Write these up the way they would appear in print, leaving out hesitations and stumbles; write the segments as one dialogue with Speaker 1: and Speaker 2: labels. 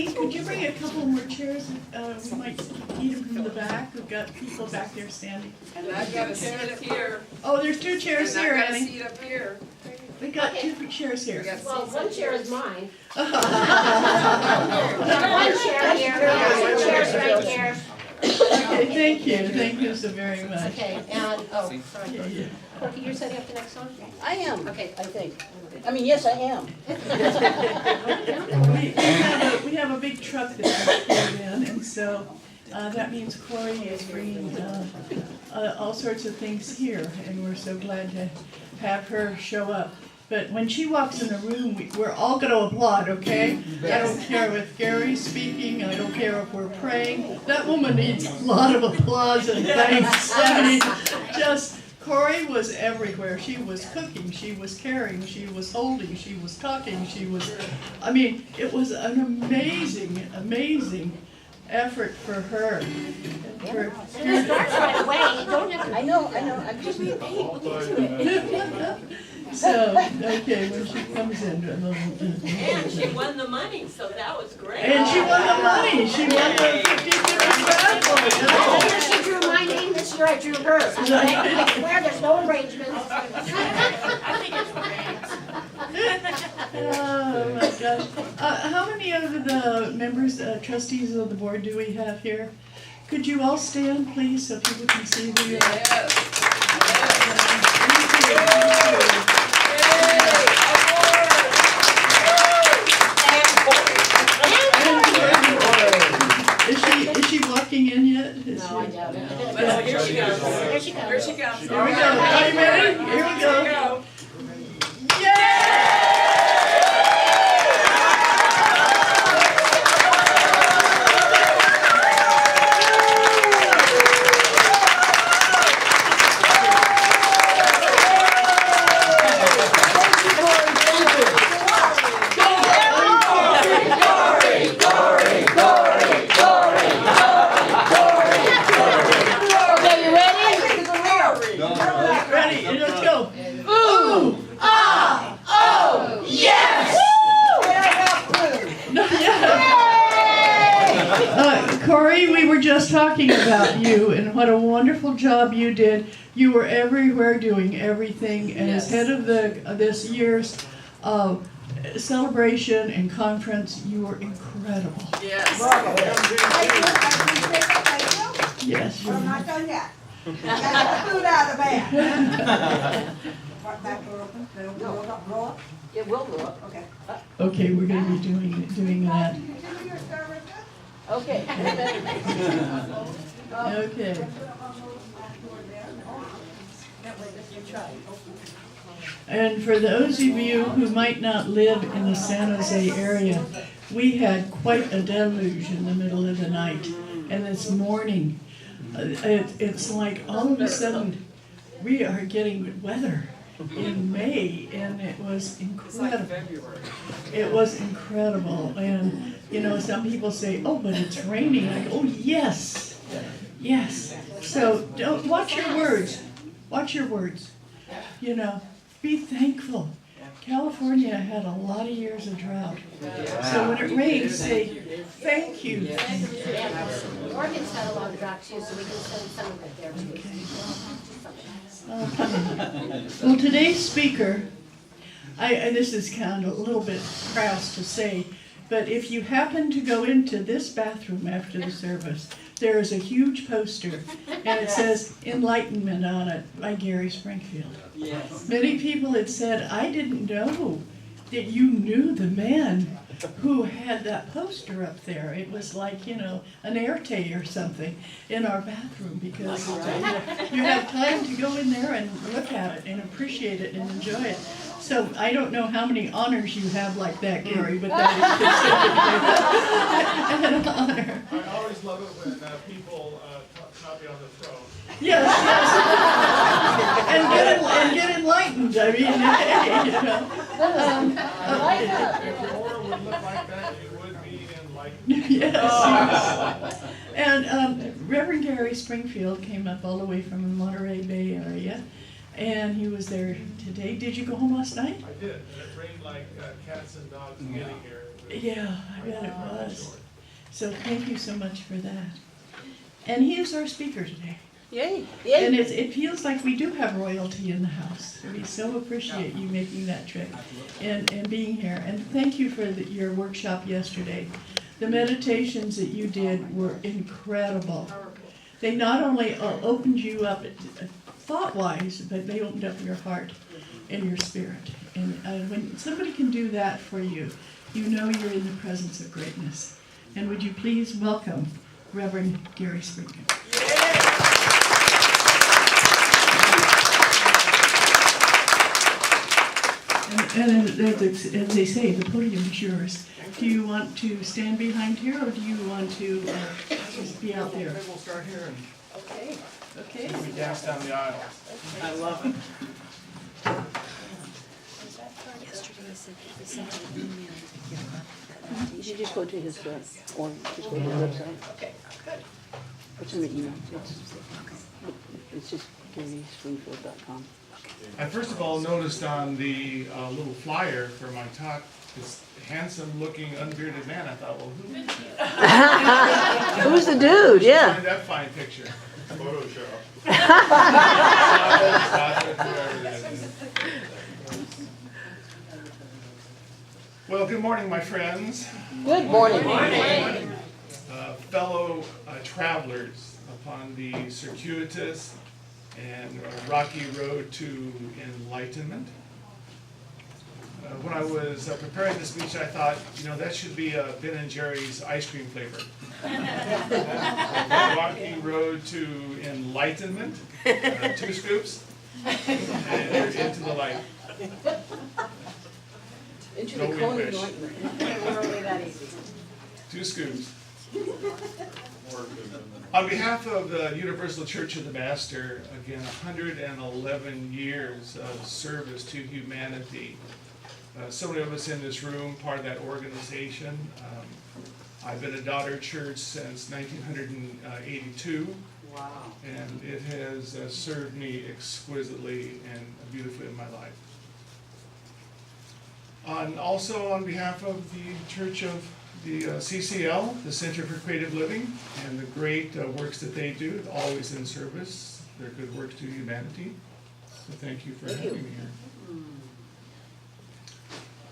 Speaker 1: Lenny, could you bring a couple more chairs? We might need them from the back. We've got people back there standing.
Speaker 2: And I've got a seat up here.
Speaker 1: Oh, there's two chairs
Speaker 2: And
Speaker 1: here,
Speaker 2: I've got a
Speaker 1: Annie.
Speaker 2: seat up here.
Speaker 1: We got two chairs here.
Speaker 2: We got
Speaker 3: Well,
Speaker 2: seats
Speaker 3: one
Speaker 2: up
Speaker 3: chair
Speaker 2: here.
Speaker 3: is mine.
Speaker 1: Oh,
Speaker 3: One chair here, one chair's right here.
Speaker 1: Okay, thank you so very much.
Speaker 3: Okay, and, oh,
Speaker 1: Yeah,
Speaker 3: sorry.
Speaker 1: yeah.
Speaker 3: Corky, you're setting up the next one?
Speaker 4: I am,
Speaker 3: Okay.
Speaker 4: I think. I mean, yes, I am.
Speaker 1: We have a big truck that's pulled in, and so that means Corey is bringing all sorts of things here, and we're so glad to have her show up. But when she walks in the room, we're all going to applaud, okay? I don't care if Gary's speaking, I don't care if we're praying. That woman needs a lot of applause and thanks. I mean, just, Corey was everywhere. She was cooking, she was carrying, she was holding, she was talking, she was, I mean, it was an amazing, amazing effort for her.
Speaker 3: And it starts right away, you don't have to.
Speaker 4: I know, I'm just being paid.
Speaker 1: So, okay, when she comes in.
Speaker 5: And she won the money, so that was great.
Speaker 1: And she won the money. She won the 50-50 raffle.
Speaker 3: Last year she drew my name, this year I drew hers. I swear there's no arrangements.
Speaker 5: I think it's great.
Speaker 1: Oh my gosh. How many of the members, trustees of the board do we have here? Could you all stand, please, so people can see who you are? Is she walking in yet?
Speaker 3: No, I doubt it.
Speaker 2: Oh, here she goes.
Speaker 3: There she comes.
Speaker 2: Here she comes.
Speaker 1: Here we go. Are you ready? Here we go. Yay! Ready? Let's go. Ooh! Ah! Oh! Yes! No, yeah. Corey, we were just talking about you and what a wonderful job you did. You were everywhere doing everything, and as head of this year's celebration and conference, you were incredible.
Speaker 2: Yes.
Speaker 1: Yes, you
Speaker 6: I'm
Speaker 1: were.
Speaker 6: not done yet. Got the food out of the bag. What, that door open? It'll blow up?
Speaker 4: It will go up.
Speaker 6: Okay.
Speaker 1: Okay, we're going to be doing that.
Speaker 6: Continue your story, Richard.
Speaker 4: Okay.
Speaker 1: Okay. And for those of you who might not live in the San Jose area, we had quite a deluge in the middle of the night. And this morning, it's like all of a sudden we are getting weather in May, and it was incredible. It was incredible. And you know, some people say, "Oh, but it's raining." I go, "Oh, yes, yes." So don't watch your words. Watch your words. You know, be thankful. California had a lot of years of drought. So when it rains, say, "Thank you."
Speaker 3: Oregon's had a lot of drought too, so we can send some of it there too.
Speaker 1: Okay. Well, today's speaker, and this is kind of a little bit crass to say, but if you happen to go into this bathroom after the service, there is a huge poster, and it says Enlightenment on it by Gary Springfield.
Speaker 2: Yes.
Speaker 1: Many people had said, "I didn't know that you knew the man who had that poster up there." It was like, you know, an airtay or something in our bathroom, because you have time to go in there and look at it and appreciate it and enjoy it. So I don't know how many honors you have like that, Gary, but that is considered an honor.
Speaker 7: I always love it when people copy on the throne.
Speaker 1: Yes, yes. And get enlightened, I mean, you know.
Speaker 7: If your aura would look like that, you would be enlightened.
Speaker 1: Yes. And Reverend Gary Springfield came up all the way from the Monterey Bay area, and he was there today. Did you go home last night?
Speaker 7: I did, and it rained like cats and dogs getting here.
Speaker 1: Yeah, I bet it was. So thank you so much for that. And he is our speaker today.
Speaker 4: Yay,
Speaker 1: And
Speaker 4: yay.
Speaker 1: it feels like we do have royalty in the house. We so appreciate you making that trip and being here. And thank you for your workshop yesterday. The meditations that you did were incredible. They not only opened you up thought-wise, but they opened up your heart and your spirit. And when somebody can do that for you, you know you're in the presence of greatness. And would you please welcome Reverend Gary Springfield. And as they say, the podium is yours. Do you want to stand behind here, or do you want to just be out there?
Speaker 7: We'll start here and
Speaker 1: Okay. Okay.
Speaker 7: we dance down the aisle.
Speaker 4: I love it.
Speaker 8: Yesterday he said he sent an email to get
Speaker 4: You should just go to his, or just go to his website.
Speaker 1: Okay, good.
Speaker 4: What's in the email? It's just GarySpringfield.com.
Speaker 7: I first of all noticed on the little flyer for my talk, this handsome-looking unbearded man. I thought, well,
Speaker 4: Who's the dude? Yeah.
Speaker 7: find that fine picture? Photoshop. Well, good morning, my friends.
Speaker 4: Good morning.
Speaker 7: Fellow travelers upon the circuitous and rocky road to enlightenment. When I was preparing this speech, I thought, that should be Ben and Jerry's ice cream flavor. Rocky road to enlightenment, 2 scoops, and you're into the light.
Speaker 4: Into
Speaker 7: No
Speaker 4: the cone
Speaker 7: wish.
Speaker 4: enlightenment.
Speaker 3: Literally that easy.
Speaker 7: 2 scoops. On behalf of the Universal Church of the Master, again, 111 years of service to humanity. So many of us in this room, part of that organization. I've been a daughter church since 1982.
Speaker 4: Wow.
Speaker 7: And it has served me exquisitely and beautifully in my life. Also on behalf of the Church of the CCL, the Center for Creative Living, and the great works that they do, always in service, their good works to humanity. So thank you for having me here.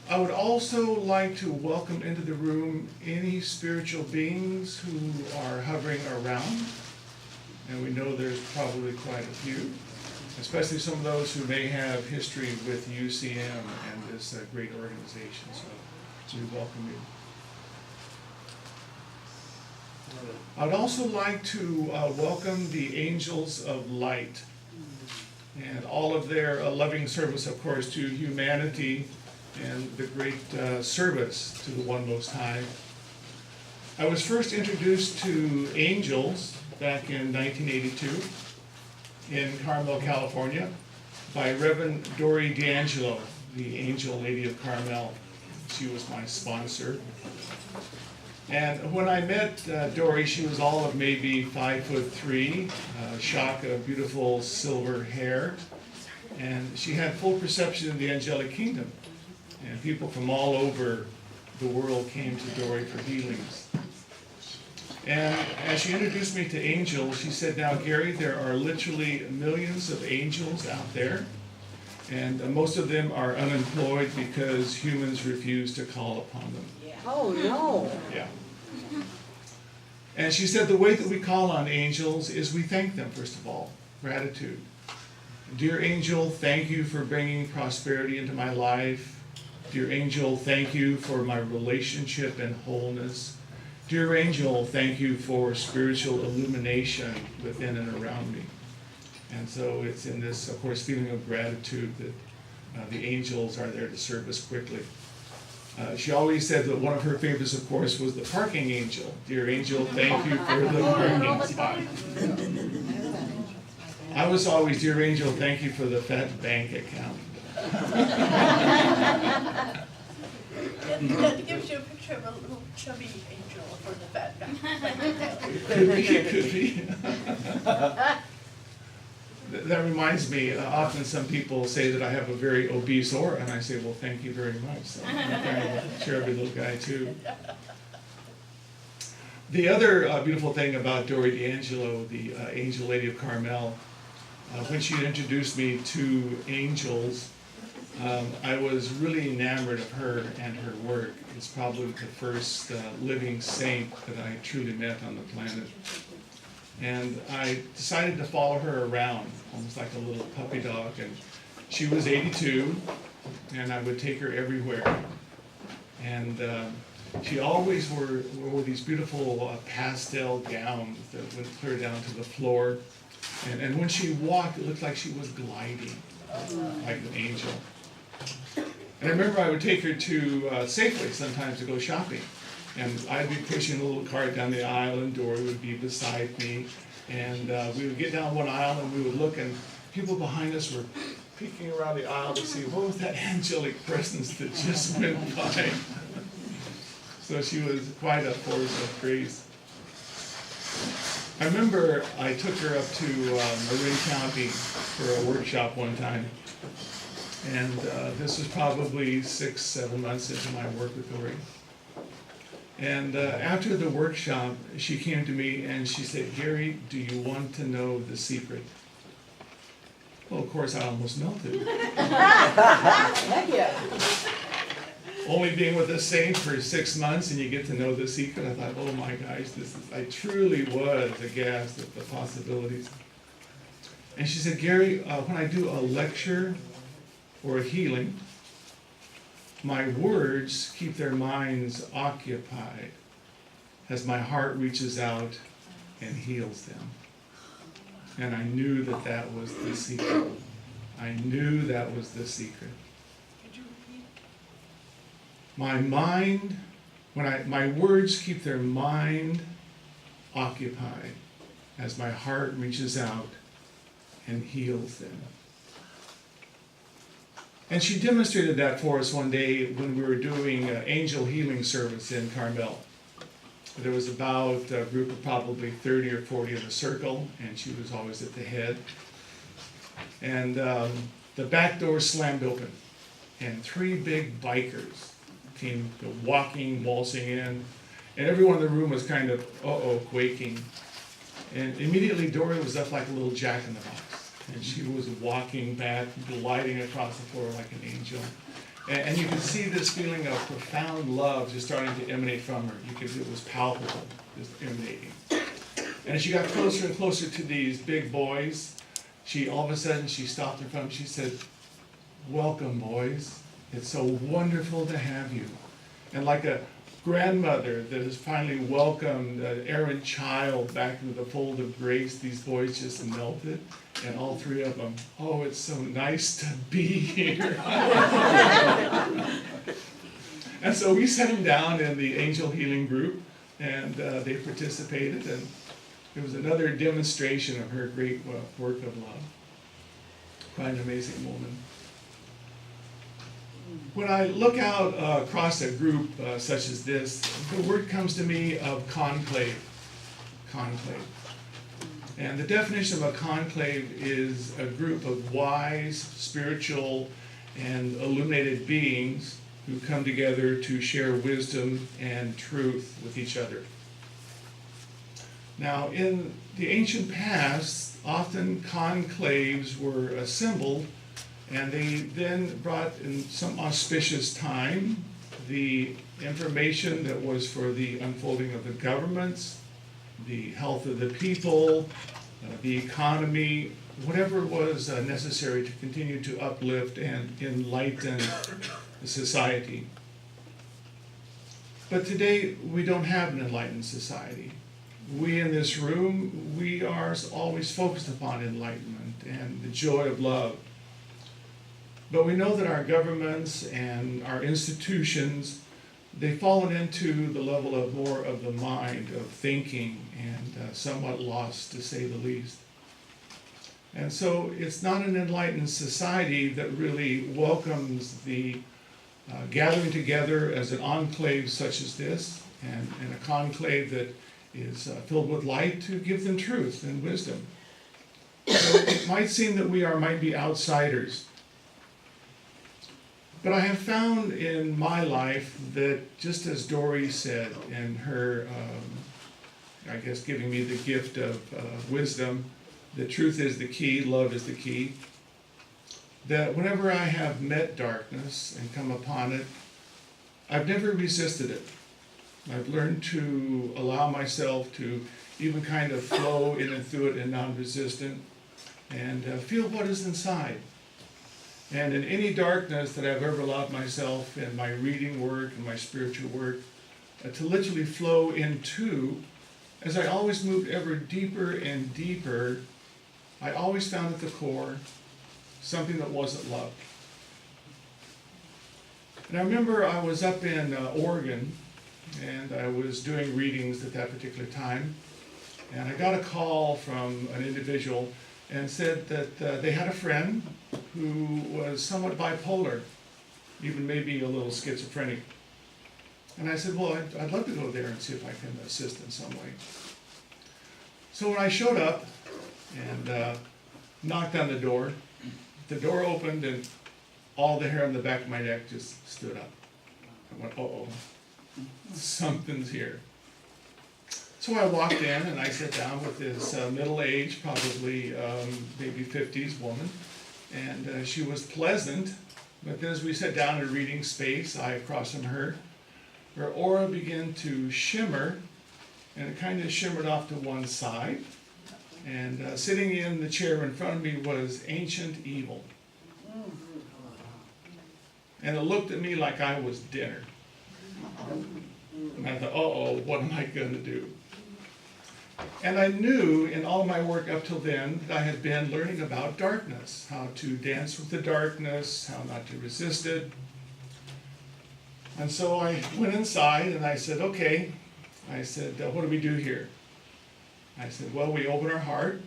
Speaker 7: I would also like to welcome into the room any spiritual beings who are hovering around, and we know there's probably quite a few, especially some of those who may have history with UCM and this great organization, so we welcome you. I'd also like to welcome the Angels of Light and all of their loving service, of course, to humanity and the great service to the One Most High. I was first introduced to angels back in 1982 in Carmel, California, by Reverend Dory D'Angelo, the Angel Lady of Carmel. She was my sponsor. And when I met Dory, she was all of maybe 5'3", shock of beautiful silver hair, and she had full perception of the angelic kingdom. And people from all over the world came to Dory for healings. And as she introduced me to angels, she said, now Gary, there are literally millions of angels out there, and most of them are unemployed because humans refuse to call upon them.
Speaker 4: Oh, no.
Speaker 7: Yeah. And she said the way that we call on angels is we thank them, first of all, gratitude. Dear angel, thank you for bringing prosperity into my life. Dear angel, thank you for my relationship and wholeness. Dear angel, thank you for spiritual illumination within and around me. And so it's in this, of course, feeling of gratitude that the angels are there to serve us quickly. She always said that one of her favorites, of course, was the parking angel. Dear angel, thank you for the parking spot. I was always, dear angel, thank you for the fat bank account.
Speaker 1: That gives you a picture of a little chubby angel for the fat guy.
Speaker 7: Could be, could be. That reminds me, often some people say that I have a very obese aura, and I say, well, thank you very much. So I'm kind of a chubby little guy too. The other beautiful thing about Dori D'Angelo, the Angel Lady of Carmel, when she introduced me to angels, I was really enamored of her and her work. It's probably the first living saint that I truly met on the planet. And I decided to follow her around, almost like a little puppy dog. And she was 82, and I would take her everywhere. And she always wore these beautiful pastel gowns that went clear down to the floor. And when she walked, it looked like she was gliding, like an angel. And I remember I would take her to Safeway sometimes to go shopping. And I'd be pushing a little cart down the aisle, and Dory would be beside me. And we would get down one aisle, and we would look, and people behind us were peeking around the aisle to see what was that angelic presence that just went by. So she was quite a force of grace. I remember I took her up to Marin County for a workshop one time. And this was probably 6-7 months into my work with Dory. And after the workshop, she came to me and she said, "Gary, do you want to know the secret?" Well, of course, I almost melted.
Speaker 6: Heck yeah.
Speaker 7: Only being with a saint for 6 months and you get to know the secret, I thought, oh my gosh, I truly was aghast at the possibilities. And she said, "Gary, when I do a lecture or a healing, my words keep their minds occupied as my heart reaches out and heals them." And I knew that that was the secret. I knew that was the secret. My mind, my words keep their mind occupied as my heart reaches out and heals them. And she demonstrated that for us one day when we were doing an angel healing service in Carmel. There was about a group of probably 30 or 40 in a circle, and she was always at the head. And the back door slammed open, and 3 big bikers came walking, waltzing in, and everyone in the room was kind of, quaking. And immediately Dory was up like a little jack-in-the-box, and she was walking back, gliding across the floor like an angel. And you could see this feeling of profound love just starting to emanate from her. It was palpable, just emanating. And as she got closer and closer to these big boys, all of a sudden she stopped in front of them. She said, "Welcome, boys. It's so wonderful to have you." And like a grandmother that has finally welcomed an errant child back into the fold of grace, these boys just melted. And all 3 of them, "Oh, it's so nice to be here." And so we set them down in the angel healing group, and they participated. And it was another demonstration of her great work of love. Quite an amazing woman. When I look out across a group such as this, the word comes to me of conclave. Conclave. And the definition of a conclave is a group of wise, spiritual, and illuminated beings who come together to share wisdom and truth with each other. Now, in the ancient past, often conclaves were assembled, and they then brought in some auspicious time the information that was for the unfolding of the governments, the health of the people, the economy, whatever was necessary to continue to uplift and enlighten the society. But today, we don't have an enlightened society. We in this room, we are always focused upon enlightenment and the joy of love. But we know that our governments and our institutions, they've fallen into the level of more of the mind, of thinking, and somewhat lost, to say the least. And so it's not an enlightened society that really welcomes the gathering together as an enclave such as this, and a conclave that is filled with light to give them truth and wisdom. So it might seem that we might be outsiders. But I have found in my life that, just as Dory said in her, I guess, giving me the gift of wisdom, the truth is the key, love is the key, that whenever I have met darkness and come upon it, I've never resisted it. I've learned to allow myself to even kind of flow in and through it and non-resistant, and feel what is inside. And in any darkness that I've ever allowed myself in my reading work and my spiritual work to literally flow into, as I always moved ever deeper and deeper, I always found at the core something that wasn't love. And I remember I was up in Oregon, and I was doing readings at that particular time, and I got a call from an individual and said that they had a friend who was somewhat bipolar, even maybe a little schizophrenic. And I said, well, I'd love to go there and see if I can assist in some way. So when I showed up and knocked on the door opened and all the hair on the back of my neck just stood up. I went, uh-oh, something's here. So I walked in and I sat down with this middle-aged, probably maybe 50s woman, and she was pleasant, but then as we sat down in a reading space, I across from her aura began to shimmer, and it kind of shimmered off to one side, and sitting in the chair in front of me was ancient evil. And it looked at me like I was dinner. And I thought, uh-oh, what am I going to do? And I knew in all my work up till then that I had been learning about darkness, how to dance with the darkness, how not to resist it. And so I went inside and I said, okay, I said, what do we do here? I said, well, we open our heart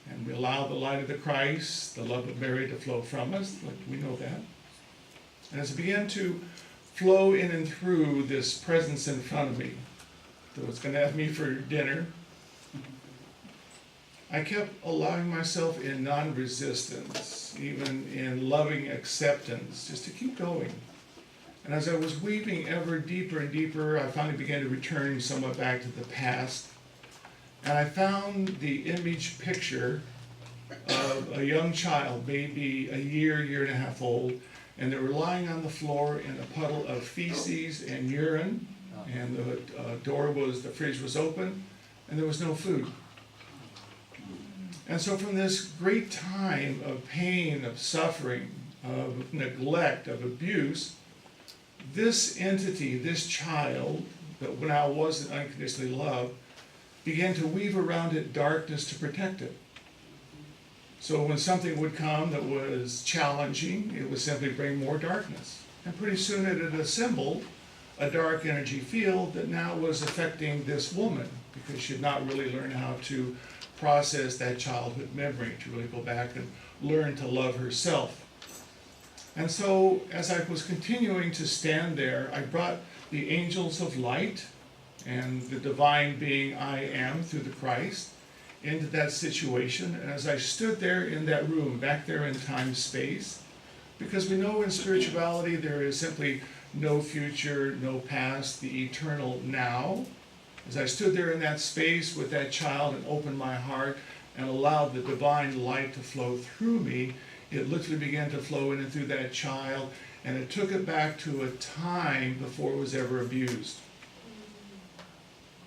Speaker 7: and we allow the light of the Christ, the love of Mary to flow from us, like we know that. And as it began to flow in and through this presence in front of me that was going to have me for dinner, I kept allowing myself in non-resistance, even in loving acceptance, just to keep going. And as I was weaving ever deeper and deeper, I finally began to return somewhat back to the past. And I found the image picture of a young child, maybe a year and a half old, and they were lying on the floor in a puddle of feces and urine, and the fridge was open, and there was no food. And so from this great time of pain, of suffering, of neglect, of abuse, this entity, this child, that now wasn't unconditionally loved, began to weave around it darkness to protect it. So when something would come that was challenging, it would simply bring more darkness. And pretty soon it had assembled a dark energy field that now was affecting this woman, because she had not really learned how to process that childhood memory, to really go back and learn to love herself. And so as I was continuing to stand there, I brought the angels of light and the divine being I am through the Christ into that situation. And as I stood there in that room, back there in time-space, because we know in spirituality there is simply no future, no past, the eternal now. As I stood there in that space with that child and opened my heart and allowed the divine light to flow through me, it literally began to flow in and through that child, and it took it back to a time before it was ever abused.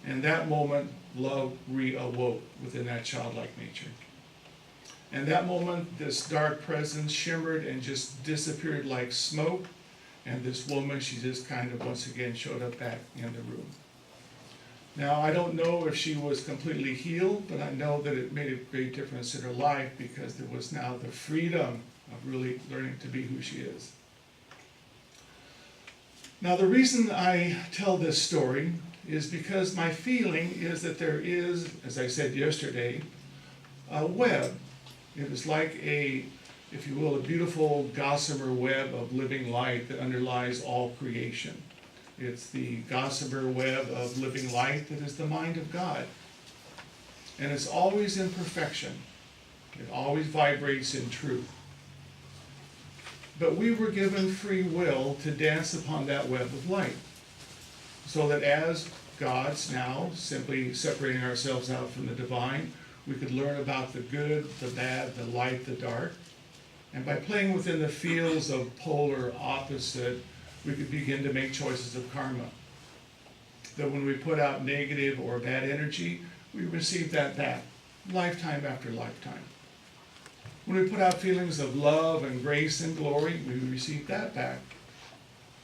Speaker 7: And that moment, love reawoke within that childlike nature. And that moment, this dark presence shimmered and just disappeared like smoke, and this woman, she just kind of once again showed up back in the room. Now, I don't know if she was completely healed, but I know that it made a great difference in her life, because there was now the freedom of really learning to be who she is. Now, the reason I tell this story is because my feeling is that there is, as I said yesterday, a web. It is like a, if you will, a beautiful gossamer web of living light that underlies all creation. It's the gossamer web of living light that is the mind of God. And it's always in perfection. It always vibrates in truth. But we were given free will to dance upon that web of light. So that as gods now, simply separating ourselves out from the divine, we could learn about the good, the bad, the light, the dark. And by playing within the fields of polar opposite, we could begin to make choices of karma. That when we put out negative or bad energy, we receive that back, lifetime after lifetime. When we put out feelings of love and grace and glory, we receive that back.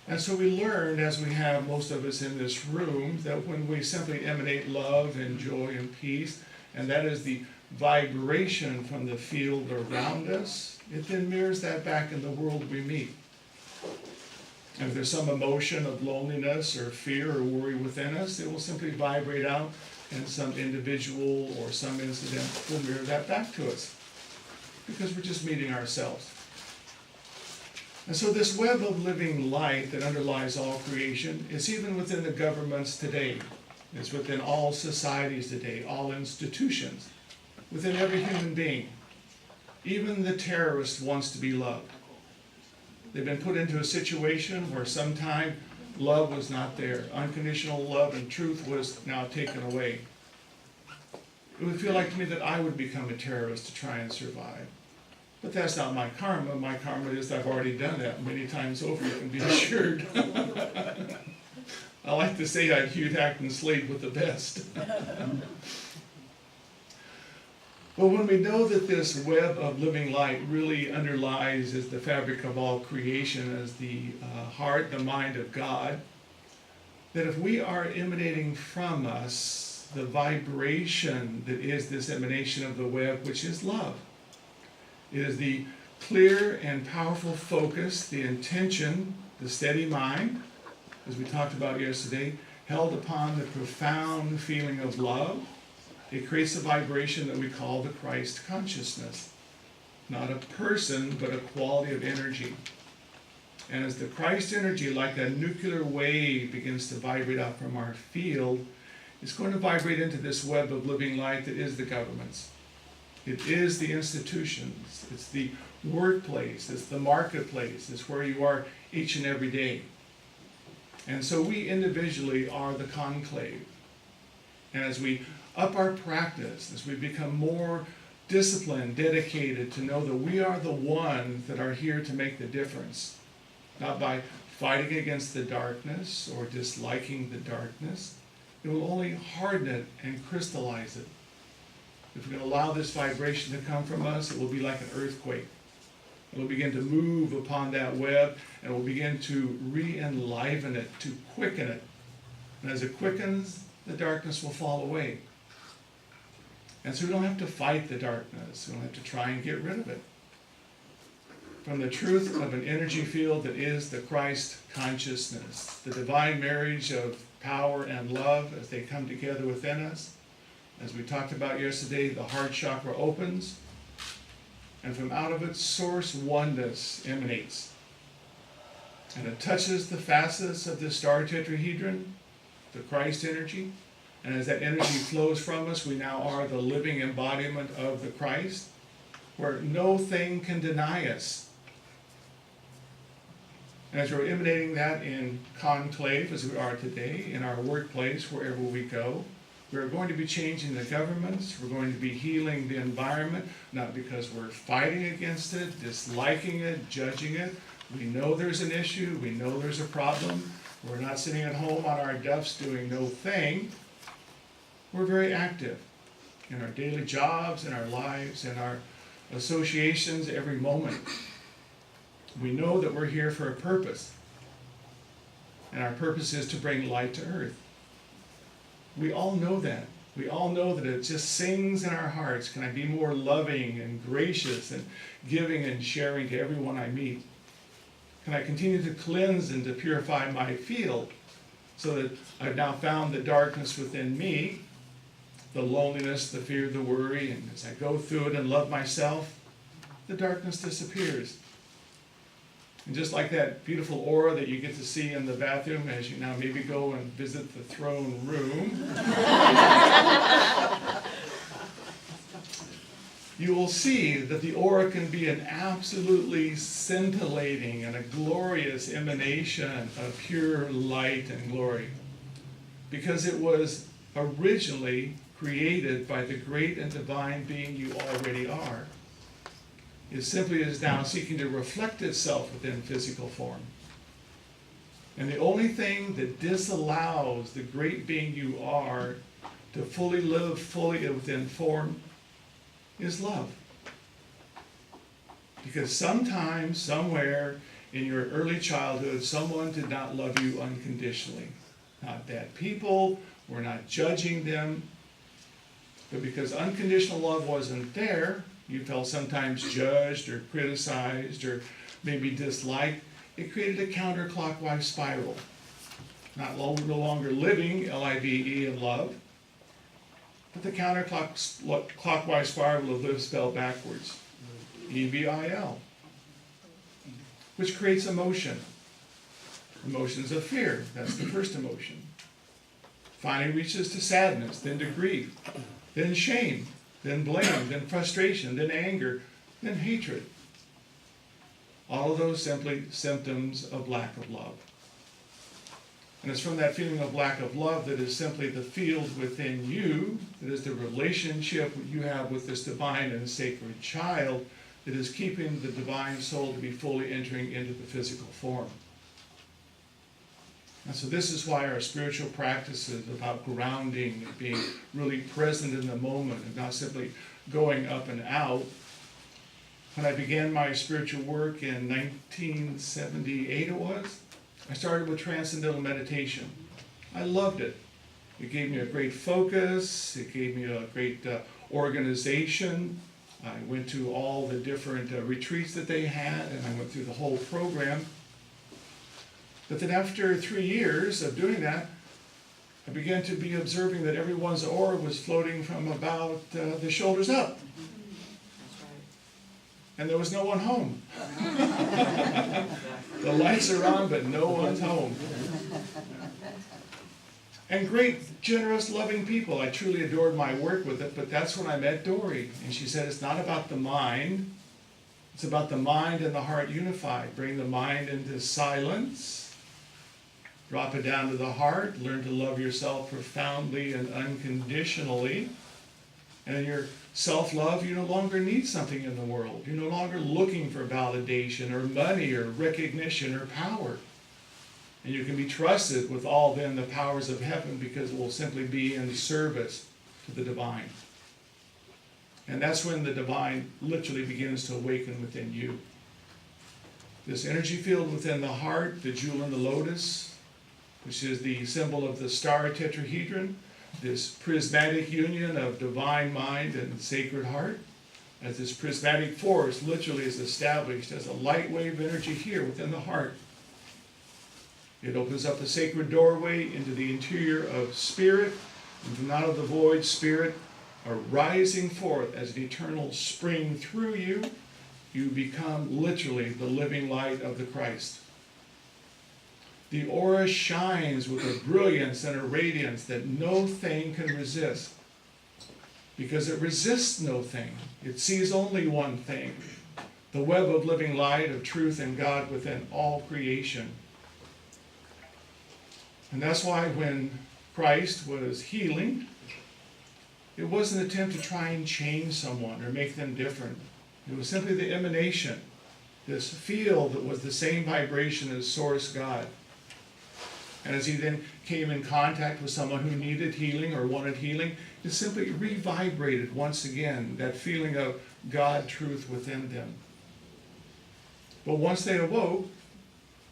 Speaker 7: And so we learned, as we have most of us in this room, that when we simply emanate love and joy and peace, and that is the vibration from the field around us, it then mirrors that back in the world we meet. And if there's some emotion of loneliness or fear or worry within us, it will simply vibrate out, and some individual or some incident will mirror that back to us, because we're just meeting ourselves. And so this web of living light that underlies all creation is even within the governments today. It's within all societies today, all institutions, within every human being. Even the terrorist wants to be loved. They've been put into a situation where sometime love was not there. Unconditional love and truth was now taken away. It would feel like to me that I would become a terrorist to try and survive. But that's not my karma. My karma is I've already done that many times over, you can be assured. I like to say I'd hewed, hacked, and slayed with the best. But when we know that this web of living light really underlies as the fabric of all creation, as the heart, the mind of God, that if we are emanating from us the vibration that is this emanation of the web, which is love, it is the clear and powerful focus, the intention, the steady mind, as we talked about yesterday, held upon the profound feeling of love. It creates a vibration that we call the Christ consciousness. Not a person, but a quality of energy. And as the Christ energy, like a nuclear wave, begins to vibrate out from our field, it's going to vibrate into this web of living light that is the governments. It is the institutions. It's the workplace. It's the marketplace. It's where you are each and every day. And so we individually are the conclave. And as we up our practice, as we become more disciplined, dedicated to know that we are the ones that are here to make the difference, not by fighting against the darkness or disliking the darkness, it will only harden it and crystallize it. If we can allow this vibration to come from us, it will be like an earthquake. It will begin to move upon that web, and it will begin to re-enliven it, to quicken it. And as it quickens, the darkness will fall away. And so we don't have to fight the darkness. We don't have to try and get rid of it. From the truth of an energy field that is the Christ consciousness, the divine marriage of power and love as they come together within us. As we talked about yesterday, the heart chakra opens, and from out of it, source oneness emanates. And it touches the facets of the star tetrahedron, the Christ energy. And as that energy flows from us, we now are the living embodiment of the Christ, where no thing can deny us. And as we're emanating that in conclave, as we are today, in our workplace, wherever we go, we're going to be changing the governments. We're going to be healing the environment, not because we're fighting against it, disliking it, judging it. We know there's an issue. We know there's a problem. We're not sitting at home on our duffs doing no thing. We're very active in our daily jobs, in our lives, in our associations every moment. We know that we're here for a purpose. And our purpose is to bring light to earth. We all know that. We all know that it just sings in our hearts. Can I be more loving and gracious and giving and sharing to everyone I meet? Can I continue to cleanse and to purify my field so that I've now found the darkness within me, the loneliness, the fear, the worry, and as I go through it and love myself, the darkness disappears. And just like that beautiful aura that you get to see in the bathroom as you now maybe go and visit the throne room, you will you'll see that the aura can be an absolutely scintillating and a glorious emanation of pure light and glory, because it was originally created by the great and divine being you already are. It simply is now seeking to reflect itself within physical form. And the only thing that disallows the great being you are to fully live fully within form is love. Because sometime, somewhere in your early childhood, someone did not love you unconditionally. Not bad people, we're not judging them, but because unconditional love wasn't there, you felt sometimes judged or criticized or maybe disliked. It created a counterclockwise spiral. No longer living, L-I-V-E, in love, but the counterclockwise spiral of live spelled backwards, E-V-I-L, which creates emotion. Emotions of fear, that's the first emotion. Finally reaches to sadness, then to grief, then shame, then blame, then frustration, then anger, then hatred. All of those simply symptoms of lack of love. And it's from that feeling of lack of love that is simply the field within you, that is the relationship you have with this divine and sacred child, that is keeping the divine soul to be fully entering into the physical form. And so this is why our spiritual practice is about grounding, being really present in the moment, and not simply going up and out. When I began my spiritual work in 1978 it was, I started with transcendental meditation. I loved it. It gave me a great focus, it gave me a great organization. I went to all the different retreats that they had, and I went through the whole program. But then after 3 years of doing that, I began to be observing that everyone's aura was floating from about the shoulders up. And there was no one home. The lights are on, but no one's home. And great, generous, loving people. I truly adored my work with it, but that's when I met Dory. And she said, it's not about the mind. It's about the mind and the heart unified. Bring the mind into silence. Drop it down to the heart. Learn to love yourself profoundly and unconditionally. And in your self-love, you no longer need something in the world. You're no longer looking for validation or money or recognition or power. And you can be trusted with all then the powers of heaven, because it will simply be in service to the divine. And that's when the divine literally begins to awaken within you. This energy field within the heart, the jewel in the lotus, which is the symbol of the star tetrahedron, this prismatic union of divine mind and sacred heart, as this prismatic force literally is established as a light wave energy here within the heart. It opens up a sacred doorway into the interior of spirit, and from out of the void, spirit arising forth as an eternal spring through you, you become literally the living light of the Christ. The aura shines with a brilliance and a radiance that no thing can resist, because it resists no thing. It sees only one thing, the web of living light of truth and God within all creation. And that's why when Christ was healing, it wasn't an attempt to try and change someone or make them different. It was simply the emanation, this field that was the same vibration as Source God. And as he then came in contact with someone who needed healing or wanted healing, it simply revibrated once again that feeling of God truth within them. But once they awoke,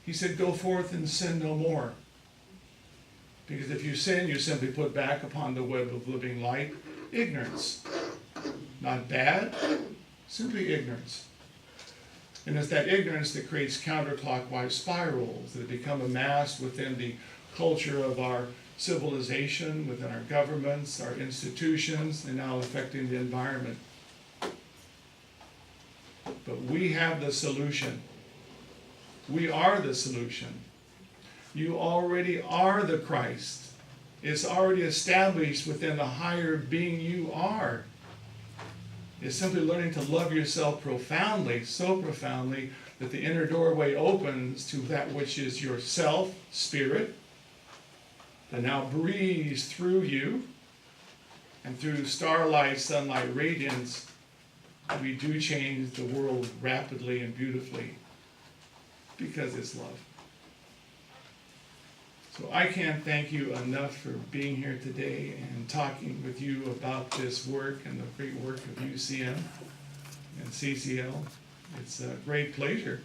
Speaker 7: he said, go forth and sin no more. Because if you sin, you simply put back upon the web of living light ignorance. Not bad, simply ignorance. And it's that ignorance that creates counterclockwise spirals that become amassed within the culture of our civilization, within our governments, our institutions, and now affecting the environment. But we have the solution. We are the solution. You already are the Christ. It's already established within the higher being you are. is simply learning to love yourself profoundly, so profoundly that the inner doorway opens to that which is yourself, spirit, that now breathes through you, and through starlight, sunlight, radiance, we do change the world rapidly and beautifully because it's love. So I can't thank you enough for being here today and talking with you about this work and the great work of UCM and CCL. It's a great pleasure.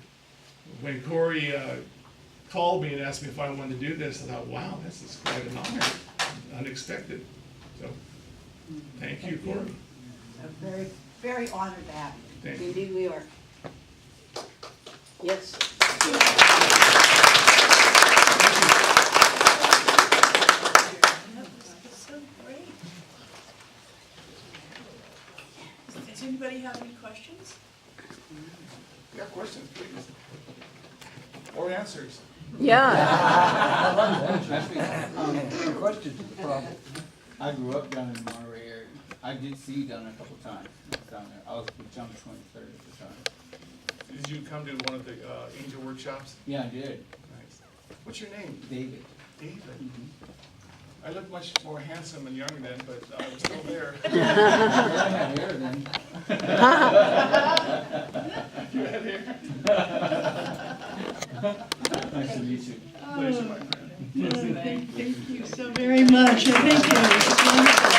Speaker 7: When Corey called me and asked me if I wanted to do this, I thought, wow, this is quite an honor, unexpected. So thank you, Corey.
Speaker 6: I'm very, very honored to have you.
Speaker 7: Thank you.
Speaker 4: Indeed we are. Yes.
Speaker 1: So great. Does anybody have any questions?
Speaker 7: Yeah, questions, please. Or answers.
Speaker 9: The question, I grew up down in the Monterey area. I did see you down there a couple of times. Down there, I was with John 23rd at the time.
Speaker 7: Did you come to one of the angel workshops?
Speaker 9: Yeah, I did.
Speaker 7: Nice. What's your name?
Speaker 9: David.
Speaker 7: David. I look much more handsome and young then, but I was still there.
Speaker 9: I had hair then.
Speaker 7: You had hair?
Speaker 9: Nice to meet you.
Speaker 7: Pleasure, my friend.
Speaker 1: Thank you so very much. Thank you.